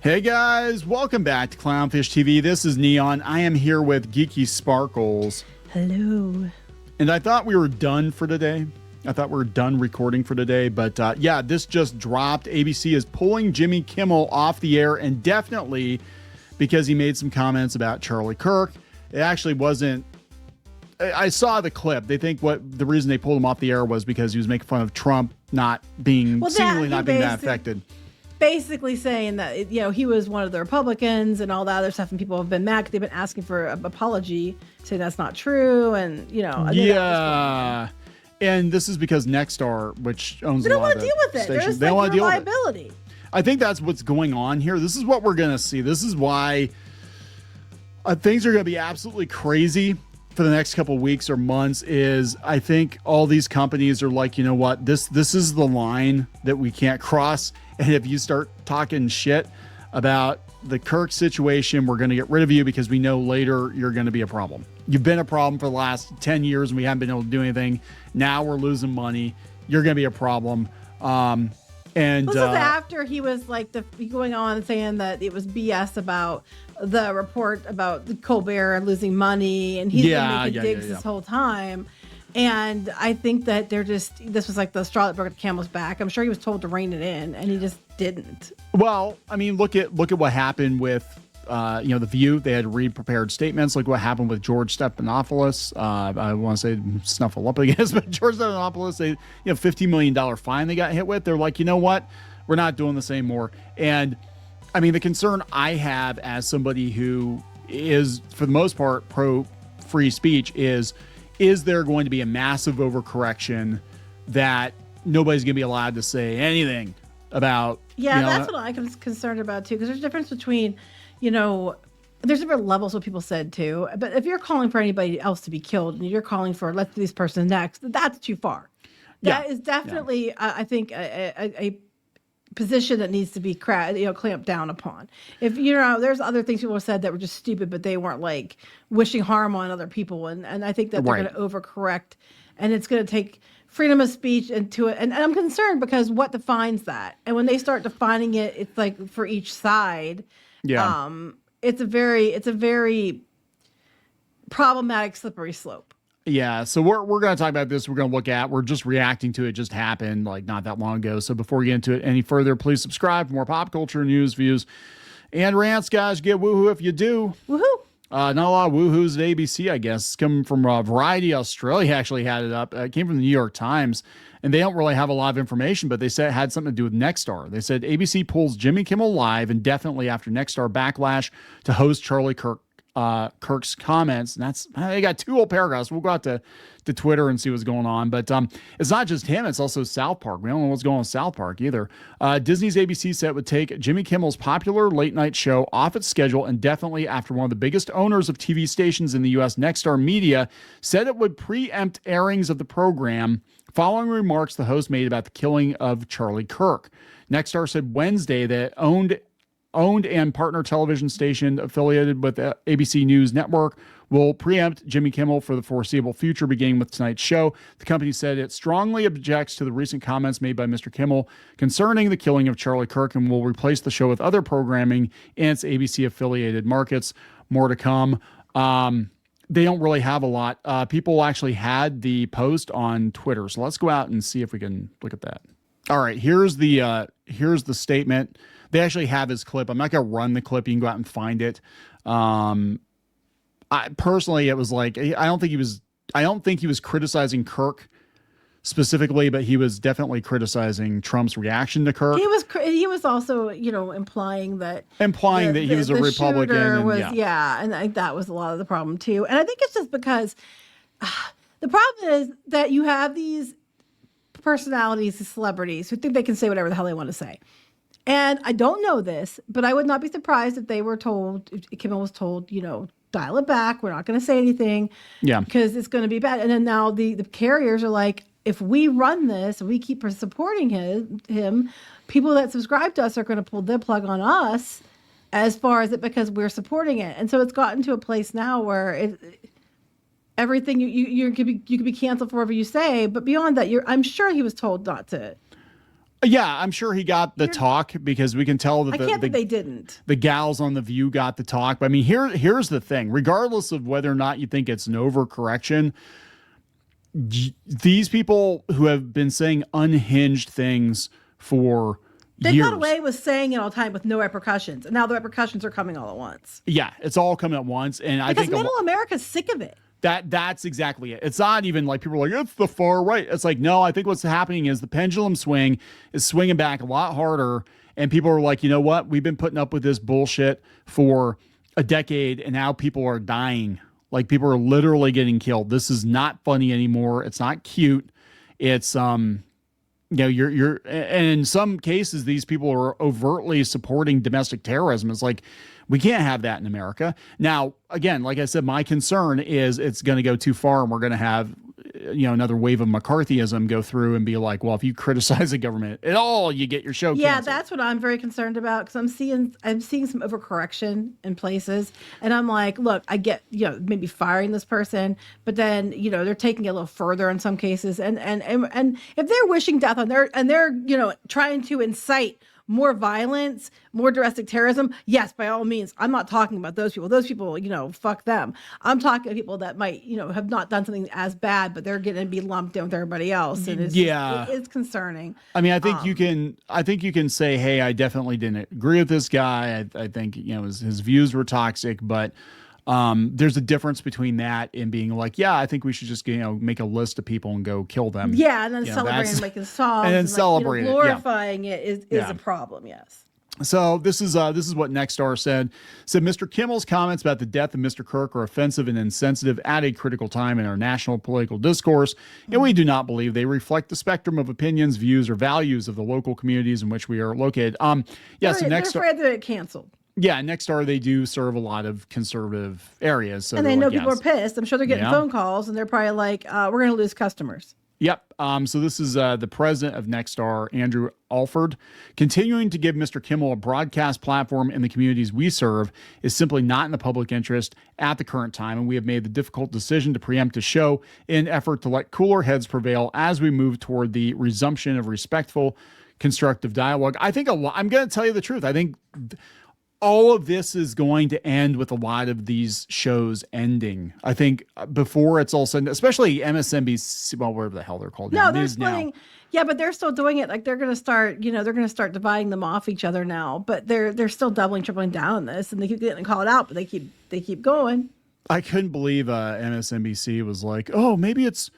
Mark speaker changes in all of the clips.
Speaker 1: Hey guys, welcome back to Clownfish TV. This is Kneon. I am here with Geeky Sparkles.
Speaker 2: Hello.
Speaker 1: And I thought we were done for today. I thought we were done recording for today. But yeah, this just dropped. ABC is pulling Jimmy Kimmel off the air indefinitely because he made some comments about Charlie Kirk. It actually wasn't. I saw the clip. They think the reason they pulled him off the air was because he was making fun of Trump not being, seemingly not being that affected.
Speaker 2: Basically saying that, he was one of the Republicans and all that other stuff, and people have been mad. They've been asking for an apology, saying that's not true, and
Speaker 1: yeah. And this is because Nexstar, which owns a lot of stations,
Speaker 2: they don't want to deal with it. There's liability.
Speaker 1: I think that's what's going on here. This is what we're going to see. This is why things are going to be absolutely crazy for the next couple of weeks or months. Is I think all these companies are like, you know what, this is the line that we can't cross. And if you start talking shit about the Kirk situation, we're going to get rid of you because we know later you're going to be a problem. You've been a problem for the last 10 years and we haven't been able to do anything. Now we're losing money. You're going to be a problem. And
Speaker 2: this is after he was like going on and saying that it was BS about the report about Colbert losing money, and he's been making digs this whole time. And I think that this was like the straw that broke the camel's back. I'm sure he was told to rein it in, and he just didn't.
Speaker 1: Well, I mean, look at what happened with, The View. They had to read prepared statements. Look what happened with George Stephanopoulos. I want to say Snuffleupagus, but George Stephanopoulos, $15 million fine they got hit with. They're like, you know what? We're not doing this anymore. And I mean, the concern I have as somebody who is, for the most part, pro free speech is there going to be a massive overcorrection that nobody's going to be allowed to say anything about?
Speaker 2: Yeah, that's what I'm concerned about too, because there's a difference between, there's different levels what people said too. But if you're calling for anybody else to be killed and you're calling for let's do this person next, that's too far. That is definitely, I think, a position that needs to be clamped down upon. If there's other things people have said that were just stupid, but they weren't like wishing harm on other people, and I think that they're going to overcorrect, and it's going to take freedom of speech into it. And I'm concerned because what defines that? And when they start defining it, it's like for each side. Yeah. It's a very problematic slippery slope.
Speaker 1: Yeah, so we're going to talk about this. We're just reacting to it. Just happened like not that long ago. So before we get into it any further, please subscribe for more pop culture news, views, and rants, guys. Get woohoo if you do. Woohoo. Not a lot of woohoos at ABC, I guess. It's coming from Variety Australia, actually had it up. It came from the New York Times, and they don't really have a lot of information, but they said it had something to do with Nexstar. They said ABC pulls Jimmy Kimmel live indefinitely after Nexstar backlash to host Charlie Kirk's comments. And they got two whole paragraphs. We'll go out to Twitter and see what's going on. But it's not just him. It's also South Park. We don't know what's going on with South Park either. Disney's ABC set would take Jimmy Kimmel's popular late night show off its schedule indefinitely after one of the biggest owners of TV stations in the U.S., Nexstar Media, said it would preempt airings of the program following remarks the host made about the killing of Charlie Kirk. Nexstar said Wednesday that owned and partner television station affiliated with the ABC News Network will preempt Jimmy Kimmel for the foreseeable future, beginning with tonight's show. The company said it strongly objects to the recent comments made by Mr. Kimmel concerning the killing of Charlie Kirk and will replace the show with other programming in its ABC-affiliated markets. More to come. They don't really have a lot. People actually had the post on Twitter, so let's go out and see if we can look at that. All right, here's the statement. They actually have his clip. I'm not going to run the clip. You can go out and find it. Personally, it was like, I don't think he was criticizing Kirk specifically, but he was definitely criticizing Trump's reaction to Kirk.
Speaker 2: He was also, implying that
Speaker 1: he was a Republican.
Speaker 2: And I think that was a lot of the problem too. And I think it's just because the problem is that you have these personalities, these celebrities who think they can say whatever the hell they want to say. And I don't know this, but I would not be surprised if they were told, if Kimmel was told, dial it back. We're not going to say anything. Yeah. Because it's going to be bad. And then now the carriers are like, if we run this and we keep supporting him, people that subscribe to us are going to pull the plug on us as far as it because we're supporting it. And so it's gotten to a place now where everything you could be canceled for whatever you say. But beyond that, I'm sure he was told not to.
Speaker 1: Yeah, I'm sure he got the talk because we can tell that
Speaker 2: I can't think they didn't.
Speaker 1: The gals on The View got the talk. But I mean, here's the thing. Regardless of whether or not you think it's an overcorrection, these people who have been saying unhinged things for
Speaker 2: They
Speaker 1: years.
Speaker 2: got away with saying it all the time with no repercussions. And now the repercussions are coming all at once.
Speaker 1: Yeah, it's all coming at once. And I think
Speaker 2: middle America's sick of it.
Speaker 1: That's exactly it. It's not even like people are like, it's the far right. It's like, no, I think what's happening is the pendulum swing is swinging back a lot harder. And people are like, you know what? We've been putting up with this bullshit for a decade and now people are dying. Like people are literally getting killed. This is not funny anymore. It's not cute. It's, and in some cases, these people are overtly supporting domestic terrorism. It's like, we can't have that in America. Now, again, like I said, my concern is it's going to go too far and we're going to have, another wave of McCarthyism go through and be like, well, if you criticize the government at all, you get your show canceled.
Speaker 2: Yeah, that's what I'm very concerned about because I'm seeing some overcorrection in places. And I'm like, look, I get, maybe firing this person, but then, they're taking it a little further in some cases. And if they're wishing death on they're trying to incite more violence, more domestic terrorism, yes, by all means. I'm not talking about those people. Those people, fuck them. I'm talking about people that might, have not done something as bad, but they're going to be lumped in with everybody else. And it's concerning.
Speaker 1: I mean, I think you can say, hey, I definitely didn't agree with this guy. I think, his views were toxic, but there's a difference between that and being like, yeah, I think we should just, make a list of people and go kill them.
Speaker 2: Yeah. And then celebrating, making songs
Speaker 1: and then celebrating
Speaker 2: glorifying it is a problem. Yes.
Speaker 1: So this is what Nexstar said. Mr. Kimmel's comments about the death of Mr. Kirk are offensive and insensitive at a critical time in our national political discourse, and we do not believe they reflect the spectrum of opinions, views, or values of the local communities in which we are located. So
Speaker 2: they're afraid to get canceled.
Speaker 1: Yeah, Nexstar, they do serve a lot of conservative areas. So
Speaker 2: and they know people are pissed. I'm sure they're getting phone calls, and they're probably like, we're going to lose customers.
Speaker 1: Yep. So this is the president of Nexstar, Andrew Alford. Continuing to give Mr. Kimmel a broadcast platform in the communities we serve is simply not in the public interest at the current time, and we have made the difficult decision to preempt a show in an effort to let cooler heads prevail as we move toward the resumption of respectful, constructive dialogue. I think I'm going to tell you the truth. I think all of this is going to end with a lot of these shows ending. I think before it's all said, especially MSNBC, well, whatever the hell they're called.
Speaker 2: No, they're splitting. Yeah, but they're still doing it. Like they're going to start, they're going to start dividing them off each other now. But they're still doubling, tripling down on this, and they keep getting called out, but they keep going.
Speaker 1: I couldn't believe MSNBC was like, oh, maybe it's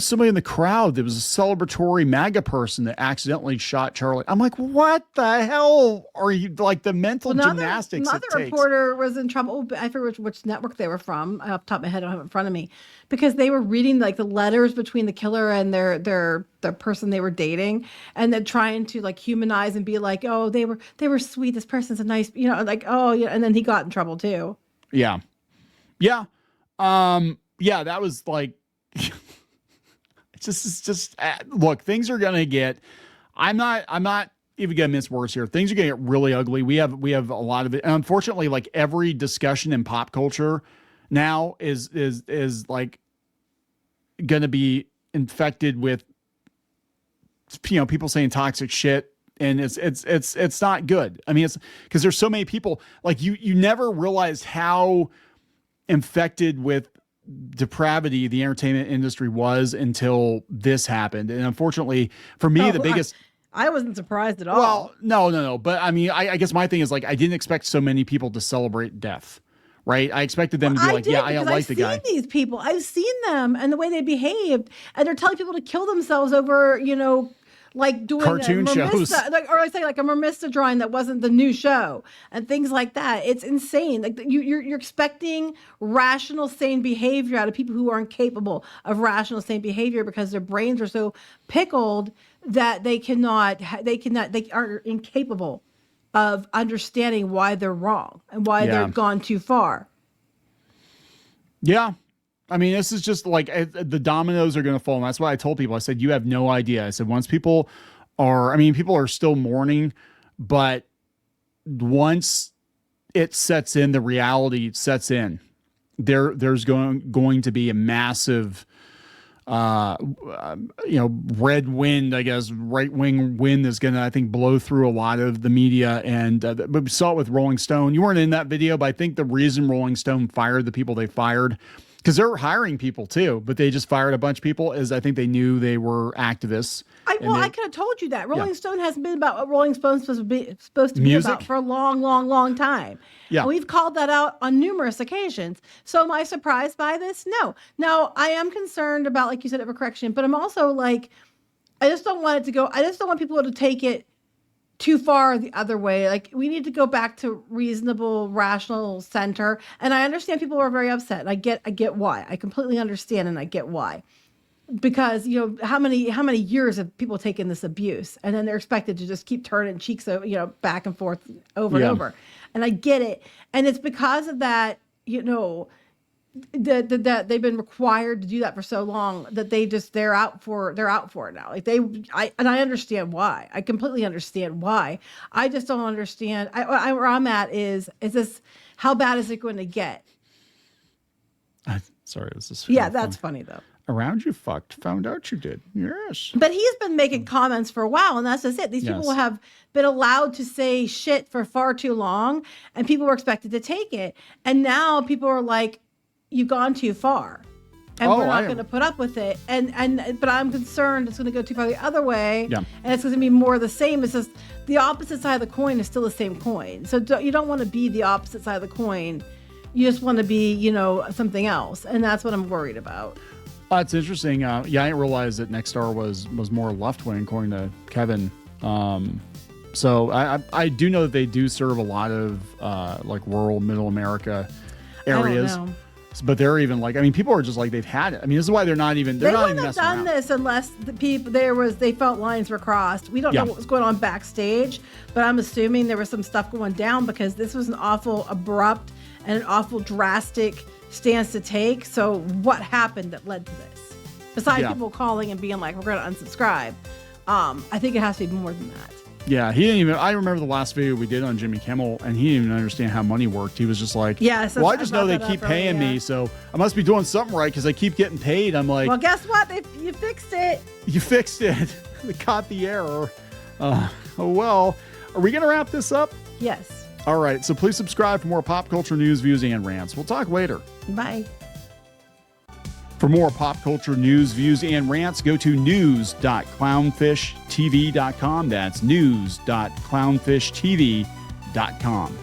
Speaker 1: somebody in the crowd. There was a celebratory MAGA person that accidentally shot Charlie. I'm like, what the hell are you, like, the mental gymnastics
Speaker 2: Another reporter was in trouble. I forget which network they were from. Off the top of my head, I don't have it in front of me. Because they were reading like the letters between the killer and the person they were dating, and then trying to like humanize and be like, oh, they were sweet. This person's a nice, like, oh yeah. And then he got in trouble too.
Speaker 1: Yeah. Yeah. Yeah, that was like, it's just look, things are going to get, I'm not even going to mince words here. Things are going to get really ugly. We have a lot of it. And unfortunately, like every discussion in pop culture now is like going to be infected with, people saying toxic shit. And it's not good. I mean, it's because there's so many people like you never realized how infected with depravity the entertainment industry was until this happened. And unfortunately for me, the biggest,
Speaker 2: I wasn't surprised at all.
Speaker 1: Well, no. But I mean, I guess my thing is like, I didn't expect so many people to celebrate death, right? I expected them to be like, yeah, I like the guy.
Speaker 2: I've seen these people. I've seen them and the way they behaved, and they're telling people to kill themselves over, like doing
Speaker 1: cartoon shows,
Speaker 2: or I say like a Mermista drawing that wasn't the new show and things like that. It's insane. Like you're expecting rational, sane behavior out of people who are incapable of rational, sane behavior because their brains are so pickled that they are incapable of understanding why they're wrong and why they've gone too far.
Speaker 1: Yeah. I mean, this is just like the dominoes are going to fall. And that's why I told people, I said, you have no idea. I said, once people are still mourning, but once it sets in, the reality sets in, there's going to be a massive red wind, I guess, right wing wind is going to, I think, blow through a lot of the media. And but we saw it with Rolling Stone. You weren't in that video, but I think the reason Rolling Stone fired the people they fired, because they're hiring people too, but they just fired a bunch of people, is I think they knew they were activists.
Speaker 2: I could have told you that. Rolling Stone hasn't been about what Rolling Stone's supposed to be about for a long, long, long time.
Speaker 1: Yeah.
Speaker 2: And we've called that out on numerous occasions. So am I surprised by this? No. Now, I am concerned about, like you said, overcorrection, but I'm also like, I just don't want people to take it too far the other way. Like, we need to go back to reasonable, rational center. And I understand people are very upset. And I get why. I completely understand, and I get why. Because, how many years have people taken this abuse, and then they're expected to just keep turning cheeks, back and forth over and over. And I get it. And it's because of that, that they've been required to do that for so long that they're out for it now. Like I understand why. I completely understand why. I just don't understand. Where I'm at is this, how bad is it going to get?
Speaker 1: Sorry, this is
Speaker 2: that's funny though.
Speaker 1: Around you fucked, found out you did. Yes.
Speaker 2: But he's been making comments for a while, and that's just it. These people have been allowed to say shit for far too long, and people were expected to take it. And now people are like, you've gone too far. And we're not going to put up with it. But I'm concerned it's going to go too far the other way. Yeah. And it's going to be more of the same. It's just the opposite side of the coin is still the same coin. So you don't want to be the opposite side of the coin. You just want to be, something else. And that's what I'm worried about.
Speaker 1: It's interesting. I didn't realize that Nexstar was more left wing, according to Kevin. So I do know that they do serve a lot of like rural Middle America areas. I don't know. But they're even like, people are just like, they've had it. This is why they're not even
Speaker 2: they
Speaker 1: not
Speaker 2: even
Speaker 1: messing
Speaker 2: done
Speaker 1: around.
Speaker 2: This unless the people they felt lines were crossed. We don't know what was going on backstage, but I'm assuming there was some stuff going down, because this was an awful abrupt and an awful drastic stance to take. So what happened that led to this? Besides people calling and being like, we're going to unsubscribe. I think it has to be more than that.
Speaker 1: Yeah, he didn't even. I remember the last video we did on Jimmy Kimmel, and he didn't even understand how money worked. He was just like, well, I just know they keep paying me, so I must be doing something right because I keep getting paid. I'm like,
Speaker 2: well, guess what? You fixed it.
Speaker 1: You fixed it. They caught the error. Oh, well. Are we going to wrap this up?
Speaker 2: Yes.
Speaker 1: All right, so please subscribe for more pop culture news, views, and rants. We'll talk later.
Speaker 2: Bye.
Speaker 1: For more pop culture news, views, and rants, go to news.clownfishtv.com. That's news.clownfishtv.com.